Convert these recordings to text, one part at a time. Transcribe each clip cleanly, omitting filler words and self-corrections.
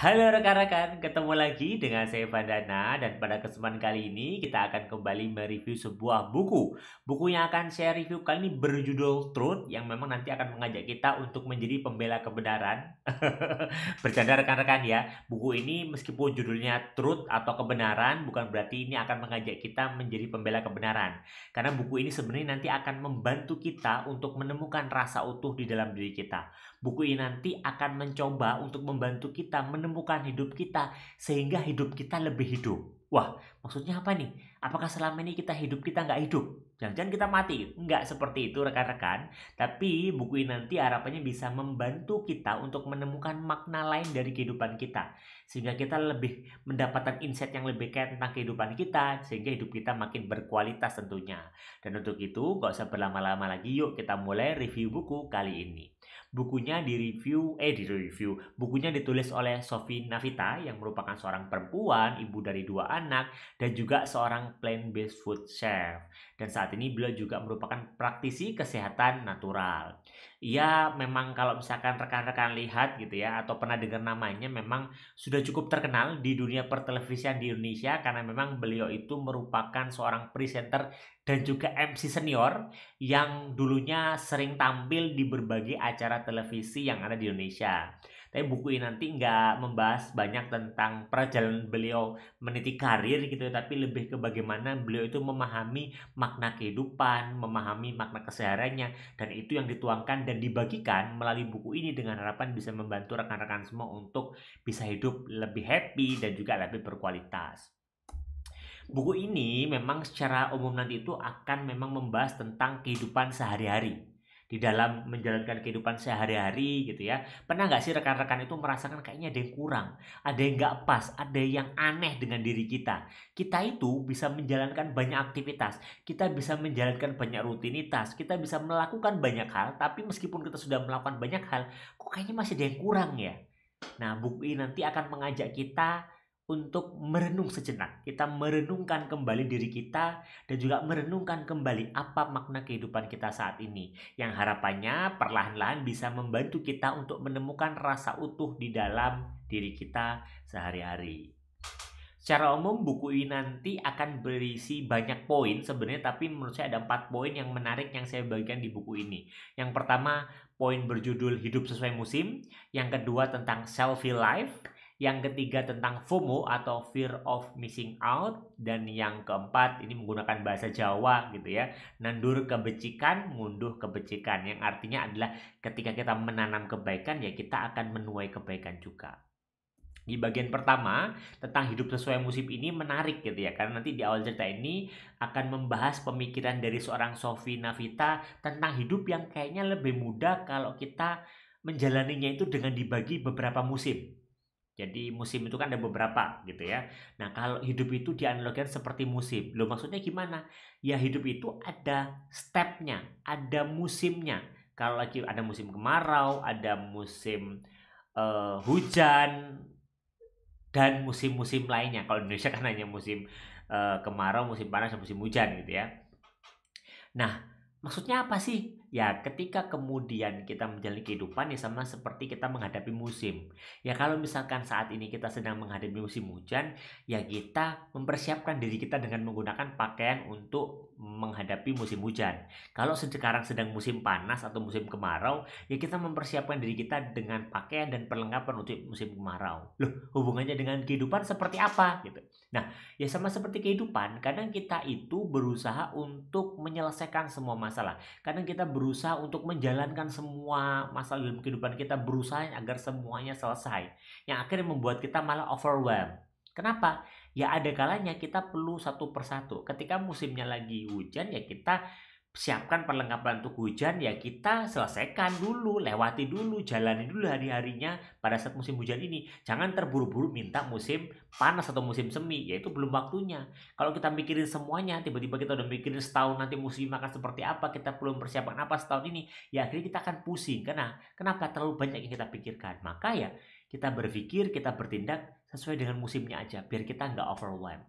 Halo rekan-rekan, ketemu lagi dengan saya Vandana dan pada kesempatan kali ini kita akan kembali mereview sebuah buku. Buku yang akan saya review kali ini berjudul Truth yang memang nanti akan mengajak kita untuk menjadi pembela kebenaran. Bercanda rekan-rekan ya. Buku ini meskipun judulnya Truth atau kebenaran bukan berarti ini akan mengajak kita menjadi pembela kebenaran. Karena buku ini sebenarnya nanti akan membantu kita untuk menemukan rasa utuh di dalam diri kita. Buku ini nanti akan mencoba untuk membantu kita menemukan hidup kita sehingga hidup kita lebih hidup. Wah, maksudnya apa nih? Apakah selama ini kita nggak hidup? Jangan-jangan kita mati? Nggak seperti itu rekan-rekan. Tapi buku ini nanti harapannya bisa membantu kita untuk menemukan makna lain dari kehidupan kita. Sehingga kita lebih mendapatkan insight yang lebih kaya tentang kehidupan kita. Sehingga hidup kita makin berkualitas tentunya. Dan untuk itu, nggak usah berlama-lama lagi, yuk kita mulai review buku kali ini. Bukunya ditulis oleh Sophie Navita yang merupakan seorang perempuan, ibu dari 2 anak, dan juga seorang plant-based food chef. Dan saat ini beliau juga merupakan praktisi kesehatan natural. Ia memang kalau misalkan rekan-rekan lihat gitu ya, atau pernah dengar namanya, memang sudah cukup terkenal di dunia pertelevisian di Indonesia karena memang beliau itu merupakan seorang presenter dan juga MC senior yang dulunya sering tampil di berbagai acara televisi yang ada di Indonesia. Tapi buku ini nanti nggak membahas banyak tentang perjalanan beliau meniti karir gitu, tapi lebih ke bagaimana beliau itu memahami makna kehidupan, memahami makna kesehariannya, dan itu yang dituangkan dan dibagikan melalui buku ini dengan harapan bisa membantu rekan-rekan semua untuk bisa hidup lebih happy dan juga lebih berkualitas. Buku ini memang secara umum nanti itu akan memang membahas tentang kehidupan sehari-hari. Di dalam menjalankan kehidupan sehari-hari gitu ya. Pernah nggak sih rekan-rekan itu merasakan kayaknya ada yang kurang, ada yang nggak pas, ada yang aneh dengan diri kita. Kita itu bisa menjalankan banyak aktivitas, kita bisa menjalankan banyak rutinitas, kita bisa melakukan banyak hal, tapi meskipun kita sudah melakukan banyak hal, kok kayaknya masih ada yang kurang ya. Nah, buku ini nanti akan mengajak kita untuk merenung sejenak. Kita merenungkan kembali diri kita dan juga merenungkan kembali apa makna kehidupan kita saat ini. Yang harapannya perlahan-lahan bisa membantu kita untuk menemukan rasa utuh di dalam diri kita sehari-hari. Secara umum buku ini nanti akan berisi banyak poin sebenarnya, tapi menurut saya ada 4 poin yang menarik yang saya bagikan di buku ini. Yang pertama, poin berjudul hidup sesuai musim. Yang kedua tentang selfie life. Yang ketiga tentang FOMO atau fear of missing out. Dan yang keempat ini menggunakan bahasa Jawa gitu ya. Nandur kebecikan, ngunduh kebecikan. Yang artinya adalah ketika kita menanam kebaikan ya kita akan menuai kebaikan juga. Di bagian pertama tentang hidup sesuai musim ini menarik gitu ya, karena nanti di awal cerita ini akan membahas pemikiran dari seorang Sophie Navita tentang hidup yang kayaknya lebih mudah kalau kita menjalaninya itu dengan dibagi beberapa musim. Jadi musim itu kan ada beberapa gitu ya. Nah, kalau hidup itu dianalogikan seperti musim. Loh, maksudnya gimana? Ya hidup itu ada stepnya, ada musimnya. Kalau lagi ada musim kemarau, ada musim hujan, dan musim-musim lainnya. Kalau Indonesia kan hanya musim kemarau, musim panas, dan musim hujan gitu ya. Nah, maksudnya apa sih? Ya, ketika kemudian kita menjalani kehidupan ya sama seperti kita menghadapi musim. Ya, kalau misalkan saat ini kita sedang menghadapi musim hujan, ya kita mempersiapkan diri kita dengan menggunakan pakaian untuk menghadapi musim hujan. Kalau sekarang sedang musim panas atau musim kemarau, ya kita mempersiapkan diri kita dengan pakaian dan perlengkapan untuk musim kemarau. Loh, hubungannya dengan kehidupan seperti apa gitu? Nah, ya sama seperti kehidupan, kadang kita itu berusaha untuk menyelesaikan semua masalah. Kadang kita berusaha untuk menjalankan semua masalah dalam kehidupan kita, berusaha agar semuanya selesai. Yang akhirnya membuat kita malah overwhelmed. Kenapa? Ya ada kalanya kita perlu satu persatu. Ketika musimnya lagi hujan ya kita siapkan perlengkapan untuk hujan, ya kita selesaikan dulu, lewati dulu, jalani dulu hari-harinya pada saat musim hujan ini. Jangan terburu-buru minta musim panas atau musim semi, yaitu belum waktunya. Kalau kita mikirin semuanya, tiba-tiba kita udah mikirin setahun nanti musim akan seperti apa, kita belum persiapan apa setahun ini, ya akhirnya kita akan pusing. Kenapa terlalu banyak yang kita pikirkan? Maka ya kita berpikir, kita bertindak sesuai dengan musimnya aja, biar kita nggak overwhelmed.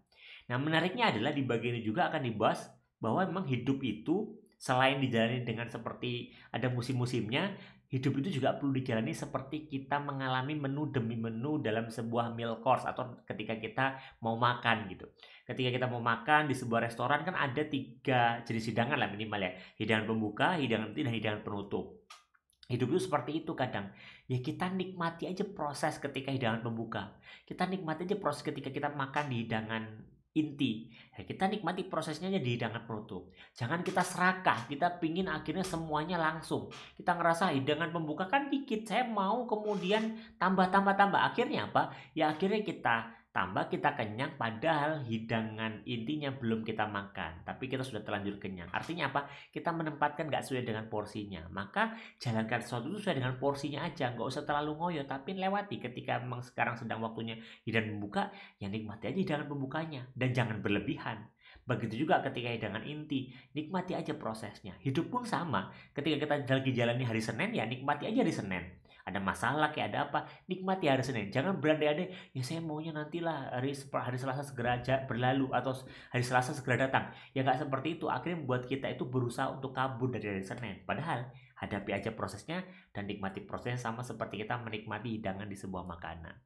Nah, menariknya adalah di bagian ini juga akan dibahas bahwa memang hidup itu selain dijalani dengan seperti ada musim-musimnya, hidup itu juga perlu dijalani seperti kita mengalami menu demi menu dalam sebuah meal course atau ketika kita mau makan gitu. Ketika kita mau makan di sebuah restoran kan ada 3 jenis hidangan lah minimal ya. Hidangan pembuka, hidangan inti, dan hidangan penutup. Hidup itu seperti itu kadang. Ya kita nikmati aja proses ketika hidangan pembuka. Kita nikmati aja proses ketika kita makan di hidangan inti. Ya kita nikmati prosesnya aja di hidangan penutup. Jangan kita serakah, kita pingin akhirnya semuanya langsung. Kita ngerasa hidangan pembuka kan dikit, saya mau kemudian tambah. Akhirnya apa? Ya akhirnya kita tambah, kita kenyang, padahal hidangan intinya belum kita makan. Tapi kita sudah terlanjur kenyang. Artinya apa? Kita menempatkan gak sesuai dengan porsinya. Maka jalankan sesuatu itu sesuai dengan porsinya aja, nggak usah terlalu ngoyo, tapi lewati ketika memang sekarang sedang waktunya hidangan pembuka, ya nikmati aja hidangan pembukanya dan jangan berlebihan. Begitu juga ketika hidangan inti, nikmati aja prosesnya. Hidup pun sama, ketika kita lagi jalani hari Senin, ya nikmati aja hari Senin. Ada masalah kayak ada apa, nikmati hari Senin. Jangan berandai-andai, ya saya maunya nantilah hari Selasa segera berlalu atau hari Selasa segera datang. Ya nggak seperti itu, akhirnya membuat kita itu berusaha untuk kabur dari hari Senin. Padahal hadapi aja prosesnya dan nikmati prosesnya sama seperti kita menikmati hidangan di sebuah makanan.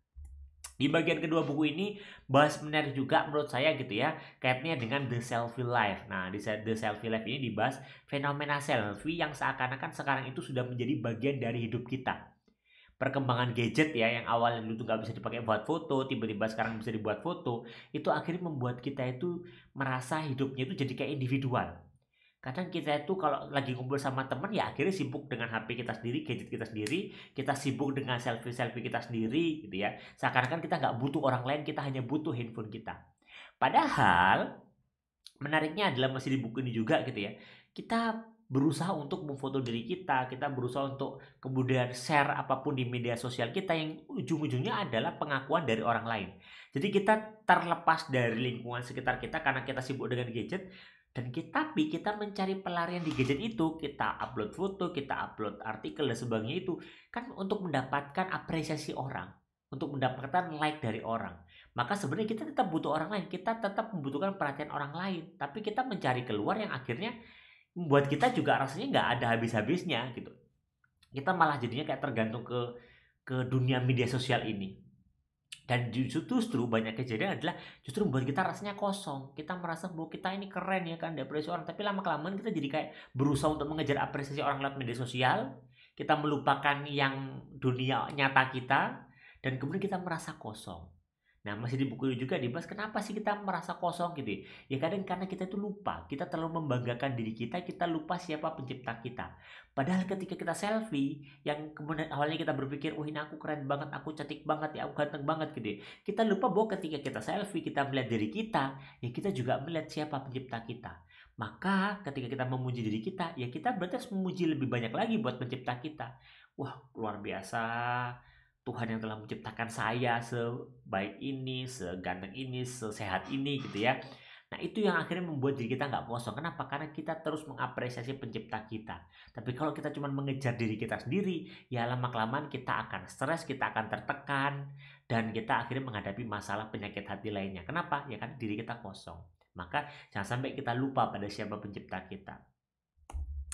Di bagian kedua buku ini bahas menarik juga menurut saya gitu ya, kaitannya dengan The Selfie Life. Nah, di The Selfie Life ini dibahas fenomena selfie yang seakan-akan sekarang itu sudah menjadi bagian dari hidup kita. Perkembangan gadget ya yang awalnya dulu tuh nggak bisa dipakai buat foto, tiba-tiba sekarang bisa dibuat foto, itu akhirnya membuat kita itu merasa hidupnya itu jadi kayak individual. Kadang kita itu kalau lagi ngumpul sama temen ya akhirnya sibuk dengan HP kita sendiri, gadget kita sendiri, kita sibuk dengan selfie-selfie kita sendiri gitu ya. Seakan-akan kita nggak butuh orang lain, kita hanya butuh handphone kita. Padahal menariknya adalah masih di buku ini juga gitu ya. Kita berusaha untuk memfoto diri kita berusaha untuk kemudian share apapun di media sosial kita yang ujung-ujungnya adalah pengakuan dari orang lain. Jadi kita terlepas dari lingkungan sekitar kita karena kita sibuk dengan gadget dan tapi kita mencari pelarian di gadget itu, kita upload foto, kita upload artikel dan sebagainya itu kan untuk mendapatkan apresiasi orang, untuk mendapatkan like dari orang. Maka sebenarnya kita tetap butuh orang lain, kita tetap membutuhkan perhatian orang lain, tapi kita mencari keluar yang akhirnya membuat kita juga rasanya nggak ada habis-habisnya gitu. Kita malah jadinya kayak tergantung ke dunia media sosial ini. Dan justru banyak kejadian adalah justru membuat kita rasanya kosong. Kita merasa bahwa kita ini keren ya kan, diapresiasi orang. Tapi lama-kelamaan kita jadi kayak berusaha untuk mengejar apresiasi orang lewat media sosial. Kita melupakan yang dunia nyata kita. Dan kemudian kita merasa kosong. Nah, masih di buku itu juga dibahas kenapa sih kita merasa kosong gitu. Ya kadang karena kita itu lupa, kita terlalu membanggakan diri kita lupa siapa pencipta kita. Padahal ketika kita selfie, yang kemudian awalnya kita berpikir, "Oh, ini aku keren banget, aku cantik banget ya, aku ganteng banget," gitu. Kita lupa bahwa ketika kita selfie, kita melihat diri kita, ya kita juga melihat siapa pencipta kita. Maka ketika kita memuji diri kita, ya kita berarti harus memuji lebih banyak lagi buat pencipta kita. Wah, luar biasa. Tuhan yang telah menciptakan saya sebaik ini, seganteng ini, sesehat ini gitu ya. Nah itu yang akhirnya membuat diri kita nggak kosong. Kenapa? Karena kita terus mengapresiasi pencipta kita. Tapi kalau kita cuma mengejar diri kita sendiri, ya lama-kelamaan kita akan stres, kita akan tertekan, dan kita akhirnya menghadapi masalah penyakit hati lainnya. Kenapa? Ya kan diri kita kosong. Maka jangan sampai kita lupa pada siapa pencipta kita.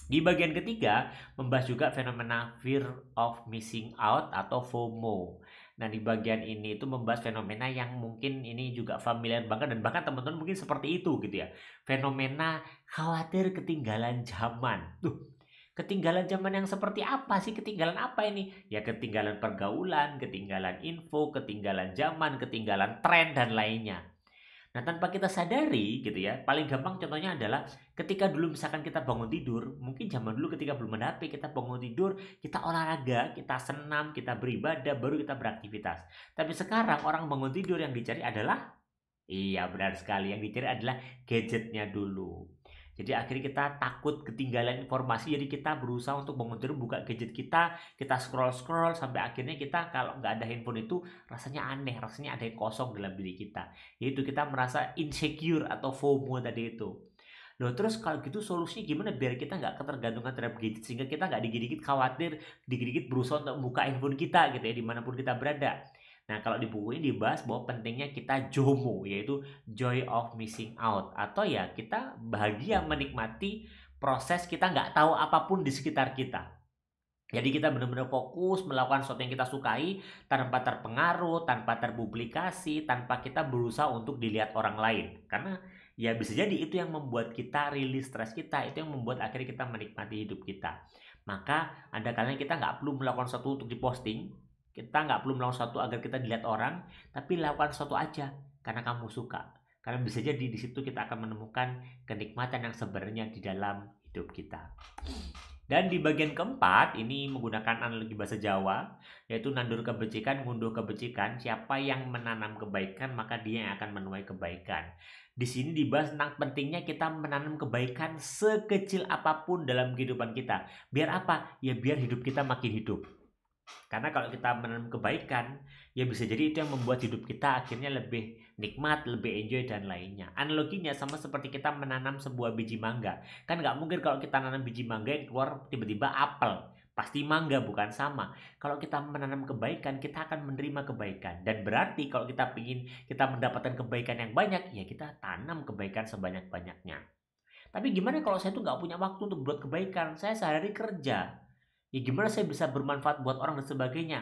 Di bagian ketiga, membahas juga fenomena fear of missing out atau FOMO. Nah, di bagian ini itu membahas fenomena yang mungkin ini juga familiar banget dan bahkan teman-teman mungkin seperti itu gitu ya. Fenomena khawatir ketinggalan zaman. Ketinggalan zaman yang seperti apa sih? Ketinggalan apa ini? Ya ketinggalan pergaulan, ketinggalan info, ketinggalan zaman, ketinggalan tren dan lainnya. Nah, tanpa kita sadari gitu ya, paling gampang contohnya adalah ketika dulu misalkan kita bangun tidur, mungkin zaman dulu ketika belum ada HP, kita bangun tidur, kita olahraga, kita senam, kita beribadah, baru kita beraktivitas. Tapi sekarang orang bangun tidur yang dicari adalah, iya benar sekali, yang dicari adalah gadgetnya dulu. Jadi akhirnya kita takut ketinggalan informasi, jadi kita berusaha untuk bangun tidur buka gadget kita scroll-scroll sampai akhirnya kita kalau nggak ada handphone itu rasanya aneh, rasanya ada yang kosong dalam diri kita. Yaitu kita merasa insecure atau FOMO tadi itu. Loh terus kalau gitu solusinya gimana biar kita nggak ketergantungan terhadap gadget sehingga kita nggak dikit-dikit khawatir, dikit-dikit berusaha untuk membuka handphone kita gitu ya dimanapun kita berada. Nah kalau di buku ini dibahas bahwa pentingnya kita JOMO yaitu joy of missing out atau ya kita bahagia menikmati proses kita nggak tahu apapun di sekitar kita. Jadi kita benar-benar fokus melakukan sesuatu yang kita sukai tanpa terpengaruh, tanpa terpublikasi, tanpa kita berusaha untuk dilihat orang lain. Karena ya bisa jadi itu yang membuat kita rilis stres kita, itu yang membuat akhirnya kita menikmati hidup kita. Maka ada kalanya kita nggak perlu melakukan sesuatu untuk diposting, kita nggak perlu melakukan sesuatu agar kita dilihat orang, tapi lakukan sesuatu aja karena kamu suka. Karena bisa jadi di situ kita akan menemukan kenikmatan yang sebenarnya di dalam hidup kita. Dan di bagian keempat, ini menggunakan analogi bahasa Jawa, yaitu nandur kebajikan, ngunduh kebajikan. Siapa yang menanam kebaikan, maka dia yang akan menuai kebaikan. Di sini dibahas tentang pentingnya kita menanam kebaikan sekecil apapun dalam kehidupan kita. Biar apa? Ya biar hidup kita makin hidup. Karena kalau kita menanam kebaikan, ya bisa jadi itu yang membuat hidup kita akhirnya lebih nikmat, lebih enjoy, dan lainnya. Analoginya sama seperti kita menanam sebuah biji mangga. Kan nggak mungkin kalau kita nanam biji mangga yang keluar tiba-tiba apel. Pasti mangga, bukan sama. Kalau kita menanam kebaikan, kita akan menerima kebaikan. Dan berarti kalau kita ingin kita mendapatkan kebaikan yang banyak, ya kita tanam kebaikan sebanyak-banyaknya. Tapi gimana kalau saya tuh nggak punya waktu untuk buat kebaikan? Saya sehari kerja. Ya gimana saya bisa bermanfaat buat orang dan sebagainya?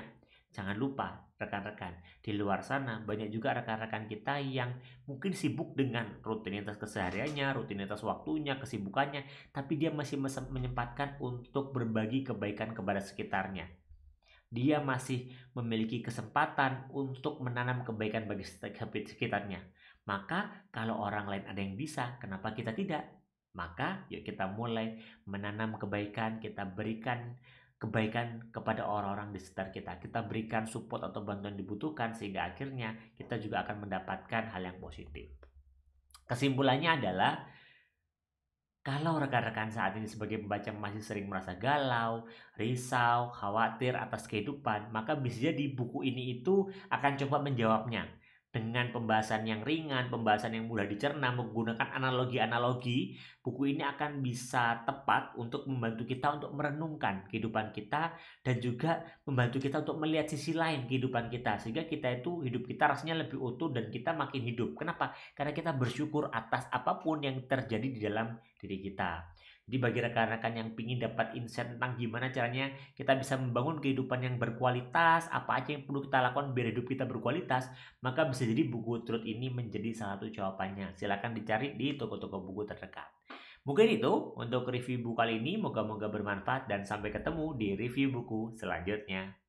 Jangan lupa rekan-rekan, di luar sana banyak juga rekan-rekan kita yang mungkin sibuk dengan rutinitas kesehariannya, rutinitas waktunya, kesibukannya, tapi dia masih menyempatkan untuk berbagi kebaikan kepada sekitarnya. Dia masih memiliki kesempatan untuk menanam kebaikan bagi sekitarnya. Maka kalau orang lain ada yang bisa, kenapa kita tidak? Maka yuk kita mulai menanam kebaikan, kita berikan kebaikan kepada orang-orang di sekitar kita. Kita berikan support atau bantuan dibutuhkan sehingga akhirnya kita juga akan mendapatkan hal yang positif. Kesimpulannya adalah kalau rekan-rekan saat ini sebagai pembaca masih sering merasa galau, risau, khawatir atas kehidupan, maka bisa jadi buku ini itu akan coba menjawabnya dengan pembahasan yang ringan, pembahasan yang mudah dicerna, menggunakan analogi-analogi. Buku ini akan bisa tepat untuk membantu kita untuk merenungkan kehidupan kita dan juga membantu kita untuk melihat sisi lain kehidupan kita sehingga kita itu hidup kita rasanya lebih utuh dan kita makin hidup. Kenapa? Karena kita bersyukur atas apapun yang terjadi di dalam diri kita. Jadi bagi rekan-rekan yang ingin dapat insight tentang gimana caranya kita bisa membangun kehidupan yang berkualitas, apa aja yang perlu kita lakukan biar hidup kita berkualitas, maka bisa jadi buku Truth ini menjadi salah satu jawabannya. Silahkan dicari di toko-toko buku terdekat. Mungkin itu untuk review buku kali ini, moga-moga bermanfaat dan sampai ketemu di review buku selanjutnya.